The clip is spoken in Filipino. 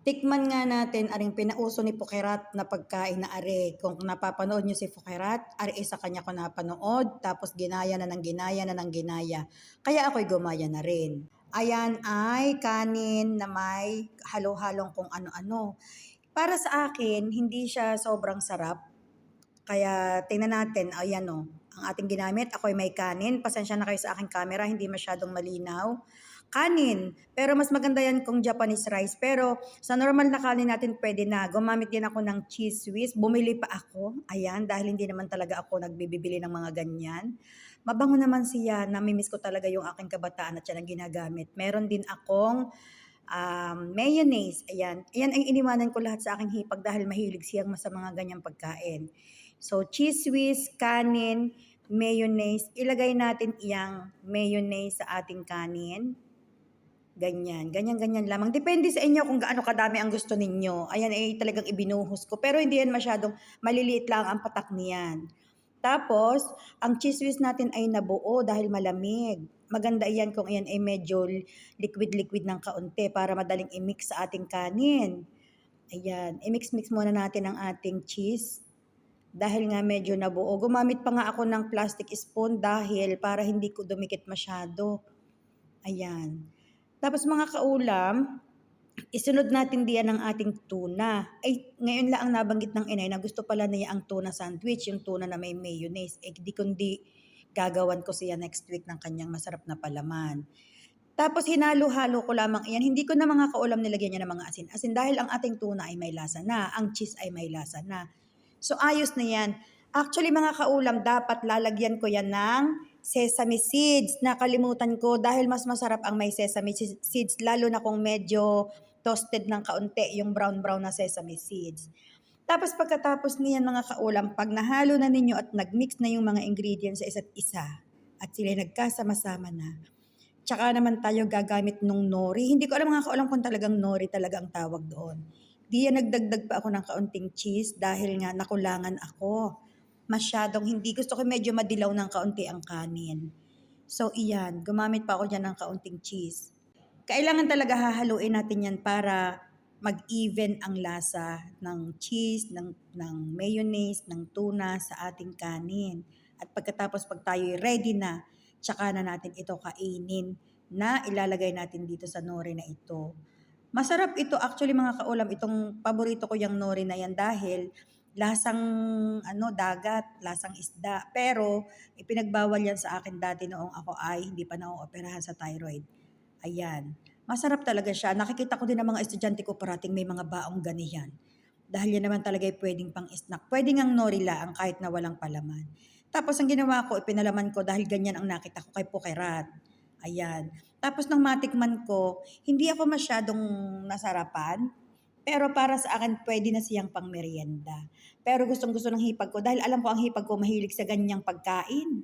Tikman nga natin aring pinauso ni Pukerat na pagkain na are. Kung napapanood niyo si Pukerat, are sa kanya ko napanood, tapos ginaya na ng ginaya na ng ginaya. Kaya ako'y gumaya na rin. Ayan ay kanin na may halo-halong kung ano-ano. Para sa akin, hindi siya sobrang sarap. Kaya tingnan natin, ayan o, ang ating ginamit. Ako'y may kanin. Pasensya na kayo sa aking camera, hindi masyadong malinaw. Kanin, pero mas maganda yan kung Japanese rice. Pero sa normal na kanin natin pwede na. Gumamit din ako ng cheese whiz. Bumili pa ako. Ayan, dahil hindi naman talaga ako nagbibili ng mga ganyan. Mabango naman siya. Namimiss ko talaga yung aking kabataan at yan ang ginagamit. Meron din akong mayonnaise. Ayan. Ayan ang iniwanan ko lahat sa aking hipag dahil mahilig siyang sa mga ganyang pagkain. So, cheese whiz, kanin, mayonnaise. Ilagay natin iyang mayonnaise sa ating kanin. Ganyan, ganyan-ganyan lamang. Depende sa inyo kung gaano kadami ang gusto ninyo. Ayan ay talagang ibinuhos ko. Pero hindi yan masyadong maliliit lang ang patak niyan. Tapos, ang cheese whiz natin ay nabuo dahil malamig. Maganda iyan kung iyan ay medyo liquid-liquid ng kaunti para madaling i-mix sa ating kanin. Ayan, i-mix-mix muna natin ang ating cheese. Dahil nga medyo nabuo. Gumamit pa nga ako ng plastic spoon dahil para hindi ko dumikit masyado. Ayan. Tapos mga kaulam, isunod natin diyan ang ating tuna. Ay, ngayon lang ang nabanggit ng inay na gusto pala niya ang tuna sandwich, yung tuna na may mayonnaise. Eh, di kundi gagawan ko siya next week ng kanyang masarap na palaman. Tapos hinalo-halo ko lamang iyan. Hindi ko na mga kaulam nilagyan niya ng mga asin. Asin dahil ang ating tuna ay may lasa na, ang cheese ay may lasa na. So ayos na yan. Actually mga kaulam, dapat lalagyan ko yan ng sesame seeds. Nakalimutan ko dahil mas masarap ang may sesame seeds, lalo na kung medyo toasted ng kaunti, yung brown-brown na sesame seeds. Tapos pagkatapos niyan mga kaulam, pag nahalo na ninyo at nagmix na yung mga ingredients sa isa't isa, at sila nagkasama-sama na, tsaka naman tayo gagamit nung nori. Hindi ko alam mga kaulam kung talagang nori talaga ang tawag doon. Di yan nagdagdag pa ako ng kaunting cheese dahil nga nakulangan ako. Masyadong hindi. Gusto ko medyo madilaw ng kaunti ang kanin. So iyan, gumamit pa ako dyan ng kaunting cheese. Kailangan talaga hahaluin natin yan para mag-even ang lasa ng cheese, ng mayonnaise, ng tuna sa ating kanin. At pagkatapos pag tayo ready na, tsaka na natin ito kainin na ilalagay natin dito sa nori na ito. Masarap ito actually mga kaulam, itong paborito ko yung nori na yan dahil lasang dagat, lasang isda. Pero ipinagbawal yan sa akin dati noong ako ay hindi pa na-operahan sa thyroid. Ayan. Masarap talaga siya. Nakikita ko din ng mga estudyante ko parating may mga baong ganiyan. Dahil yan naman talaga ay pwedeng pang snack. Pwede ngang nori lang kahit na walang palaman. Tapos ang ginawa ko, ipinalaman ko dahil ganyan ang nakita ko kay Pukerat. Ayan. Tapos nang matikman ko, hindi ako masyadong nasarapan. Pero para sa akin, pwede na siyang pang merienda. Pero gustong gusto ng hipag ko dahil alam ko ang hipag ko mahilig sa ganyang pagkain.